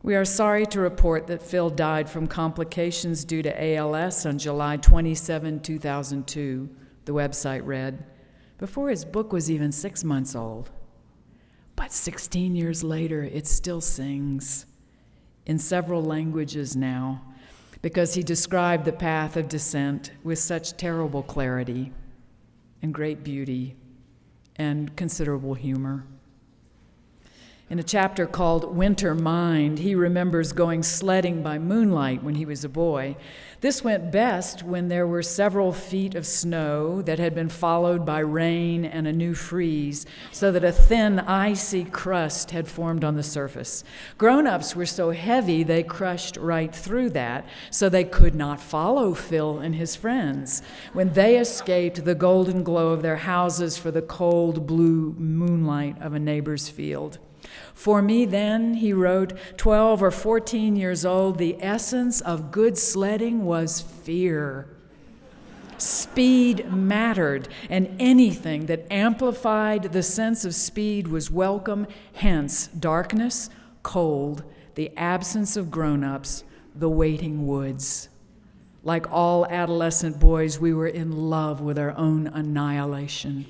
We are sorry to report that Phil died from complications due to ALS on July 27, 2002, the website read, before his book was even 6 months old. But 16 years later, it still sings in several languages now, because he described the path of descent with such terrible clarity and great beauty and considerable humor. In a chapter called Winter Mind, he remembers going sledding by moonlight when he was a boy. This went best when there were several feet of snow that had been followed by rain and a new freeze, so that a thin, icy crust had formed on the surface. Grown-ups were so heavy they crushed right through that, so they could not follow Phil and his friends when they escaped the golden glow of their houses for the cold blue moonlight of a neighbor's field. For me then, he wrote, 12 or 14 years old, the essence of good sledding was fear. Speed mattered, and anything that amplified the sense of speed was welcome, hence darkness, cold, the absence of grown-ups, the waiting woods. Like all adolescent boys, we were in love with our own annihilation.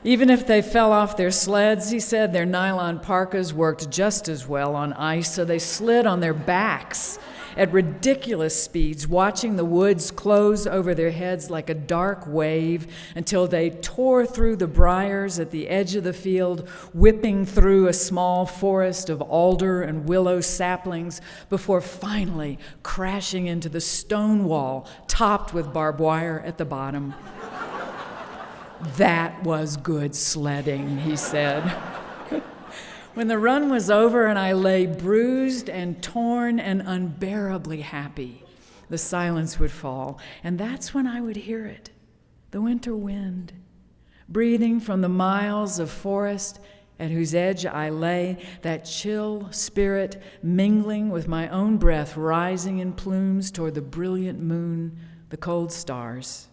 Even if they fell off their sleds, he said, their nylon parkas worked just as well on ice, so they slid on their backs at ridiculous speeds, watching the woods close over their heads like a dark wave until they tore through the briars at the edge of the field, whipping through a small forest of alder and willow saplings before finally crashing into the stone wall topped with barbed wire at the bottom. That was good sledding, he said. When the run was over and I lay bruised and torn and unbearably happy, the silence would fall, and that's when I would hear it, the winter wind, breathing from the miles of forest at whose edge I lay, that chill spirit mingling with my own breath rising in plumes toward the brilliant moon, the cold stars.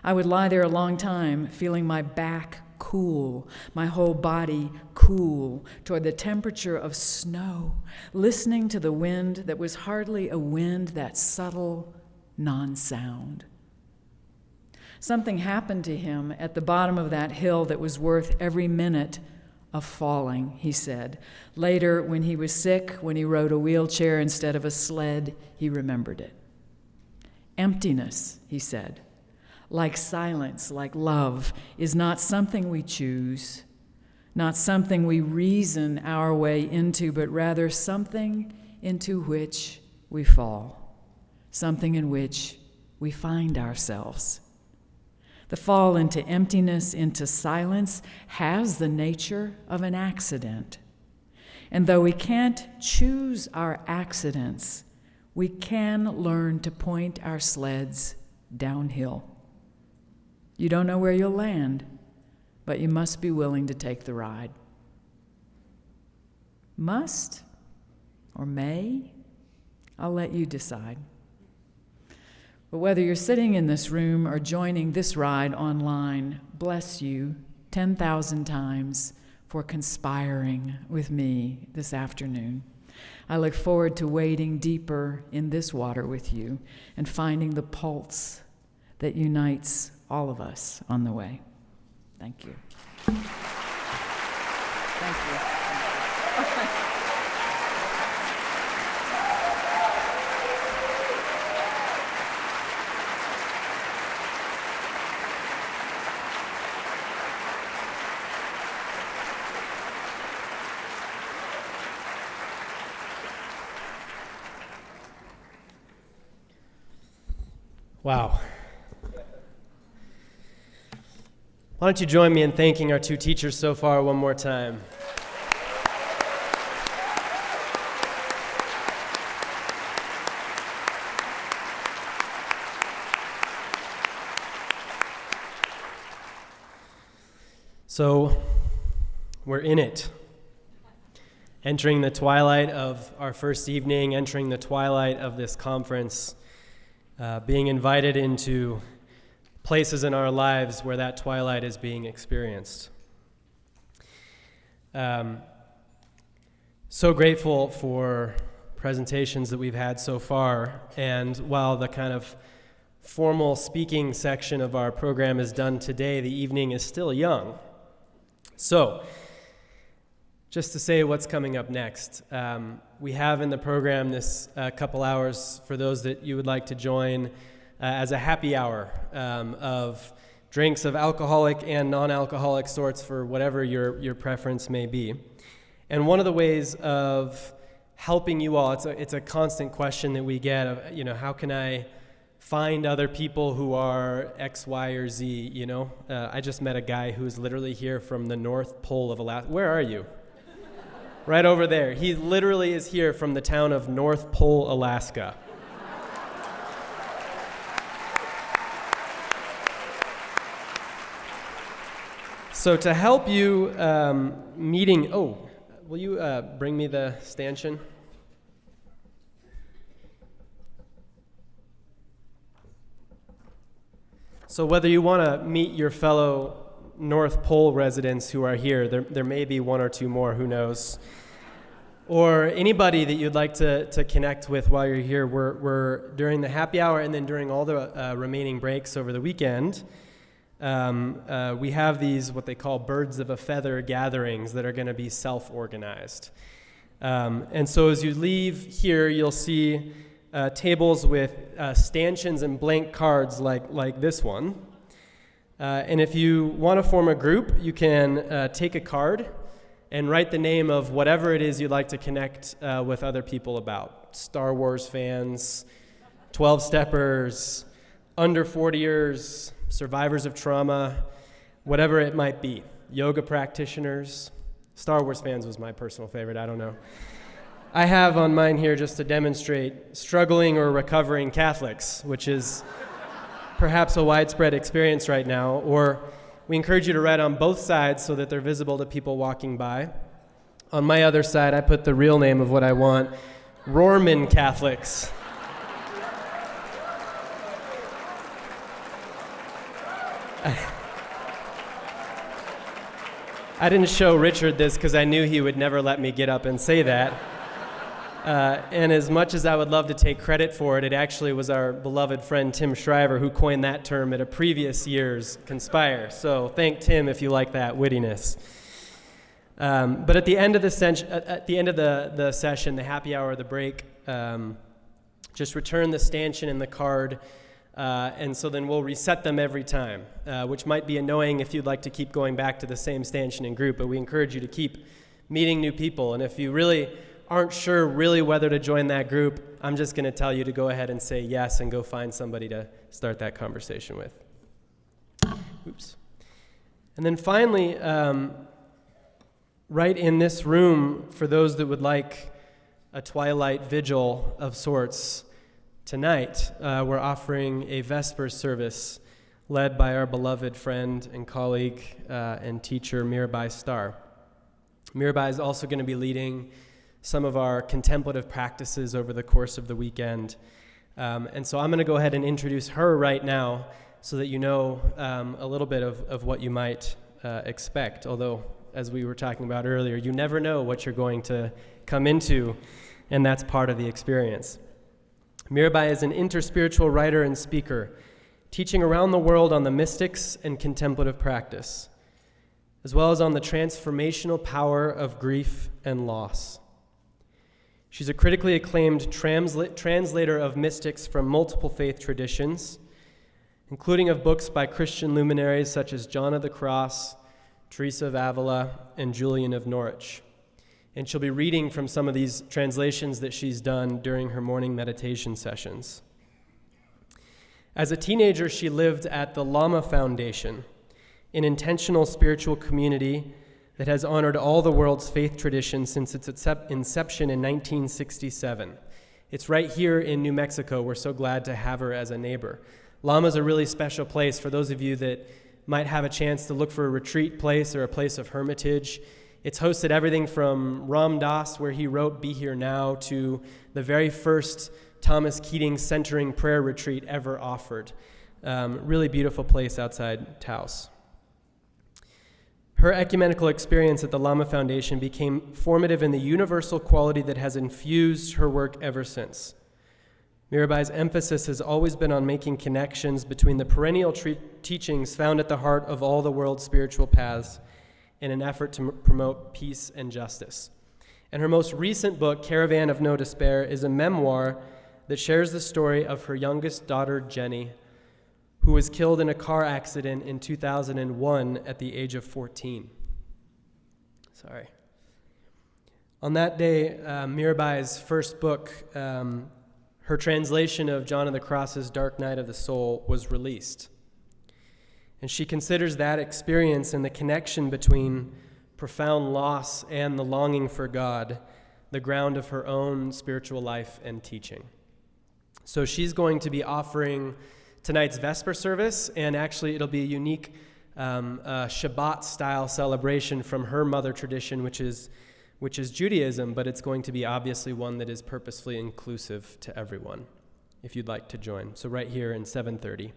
I would lie there a long time, feeling my back cool, my whole body cool toward the temperature of snow, listening to the wind that was hardly a wind, that subtle non-sound. Something happened to him at the bottom of that hill that was worth every minute of falling, he said. Later, when he was sick, when he rode a wheelchair instead of a sled, he remembered it. Emptiness, he said, like silence, like love, is not something we choose, not something we reason our way into, but rather something into which we fall, something in which we find ourselves. The fall into emptiness, into silence, has the nature of an accident. And though we can't choose our accidents, we can learn to point our sleds downhill. You don't know where you'll land, but you must be willing to take the ride. Must or may, I'll let you decide. But whether you're sitting in this room or joining this ride online, bless you 10,000 times for conspiring with me this afternoon. I look forward to wading deeper in this water with you and finding the pulse that unites all of us on the way. Thank you. Thank you. Wow. Why don't you join me in thanking our two teachers so far one more time? So, we're in it. Entering the twilight of our first evening, entering the twilight of this conference, being invited into places in our lives where that twilight is being experienced. So grateful for presentations that we've had so far, and while the kind of formal speaking section of our program is done today, the evening is still young. So, just to say what's coming up next, we have in the program this couple hours for those that you would like to join as a happy hour of drinks of alcoholic and non-alcoholic sorts for whatever your preference may be. And one of the ways of helping you all, it's a constant question that we get of, how can I find other people who are X, Y, or Z, I just met a guy who's literally here from the North Pole of Alaska. Where are you? Right over there. He literally is here from the town of North Pole, Alaska. So to help you will you bring me the stanchion? So whether you want to meet your fellow North Pole residents who are here, there may be one or two more, who knows, or anybody that you'd like to connect with while you're here, we're during the happy hour and then during all the remaining breaks over the weekend, we have these, what they call birds of a feather gatherings that are going to be self-organized. And so as you leave here, you'll see tables with stanchions and blank cards like this one. And if you want to form a group, you can take a card and write the name of whatever it is you'd like to connect with other people about. Star Wars fans, 12-steppers, under 40ers, survivors of trauma, whatever it might be. Yoga practitioners. Star Wars fans was my personal favorite, I don't know. I have on mine here, just to demonstrate, struggling or recovering Catholics, which is perhaps a widespread experience right now, or we encourage you to write on both sides so that they're visible to people walking by. On my other side, I put the real name of what I want, Rohrman Catholics. I didn't show Richard this because I knew he would never let me get up and say that. And as much as I would love to take credit for it, it actually was our beloved friend Tim Shriver who coined that term at a previous year's Conspire. So thank Tim if you like that wittiness. But at the end of the session, the happy hour, the break, just return the stanchion and the card, and so then we'll reset them every time, which might be annoying if you'd like to keep going back to the same stanchion and group, but we encourage you to keep meeting new people. And if you really aren't sure really whether to join that group, I'm just going to tell you to go ahead and say yes and go find somebody to start that conversation with. Oops. And then finally, right in this room, for those that would like a twilight vigil of sorts, tonight we're offering a Vespers service led by our beloved friend and colleague and teacher, Mirabai Starr. Mirabai is also going to be leading some of our contemplative practices over the course of the weekend. And so I'm going to go ahead and introduce her right now so that you know a little bit of what you might expect. Although, as we were talking about earlier, you never know what you're going to come into, and that's part of the experience. Mirabai is an interspiritual writer and speaker, teaching around the world on the mystics and contemplative practice, as well as on the transformational power of grief and loss. She's a critically acclaimed translator of mystics from multiple faith traditions, including of books by Christian luminaries such as John of the Cross, Teresa of Avila, and Julian of Norwich. And she'll be reading from some of these translations that she's done during her morning meditation sessions. As a teenager, she lived at the Lama Foundation, an intentional spiritual community that has honored all the world's faith traditions since its inception in 1967. It's right here in New Mexico. We're so glad to have her as a neighbor. Lama's a really special place for those of you that might have a chance to look for a retreat place or a place of hermitage. It's hosted everything from Ram Dass, where he wrote Be Here Now, to the very first Thomas Keating centering prayer retreat ever offered. Really beautiful place outside Taos. Her ecumenical experience at the Lama Foundation became formative in the universal quality that has infused her work ever since. Mirabai's emphasis has always been on making connections between the perennial teachings found at the heart of all the world's spiritual paths in an effort to promote peace and justice. And her most recent book, Caravan of No Despair, is a memoir that shares the story of her youngest daughter, Jenny, who was killed in a car accident in 2001 at the age of 14. On that day, Mirabai's first book, her translation of John of the Cross's Dark Night of the Soul, was released. And she considers that experience and the connection between profound loss and the longing for God the ground of her own spiritual life and teaching. So she's going to be offering tonight's Vesper service, and actually it'll be a unique Shabbat-style celebration from her mother tradition, which is Judaism, but it's going to be obviously one that is purposefully inclusive to everyone, if you'd like to join. So right here in 7:30.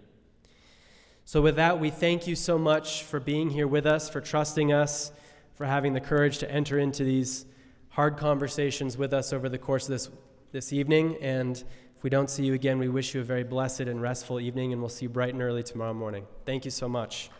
So with that, we thank you so much for being here with us, for trusting us, for having the courage to enter into these hard conversations with us over the course of this evening. And if we don't see you again, we wish you a very blessed and restful evening, and we'll see you bright and early tomorrow morning. Thank you so much.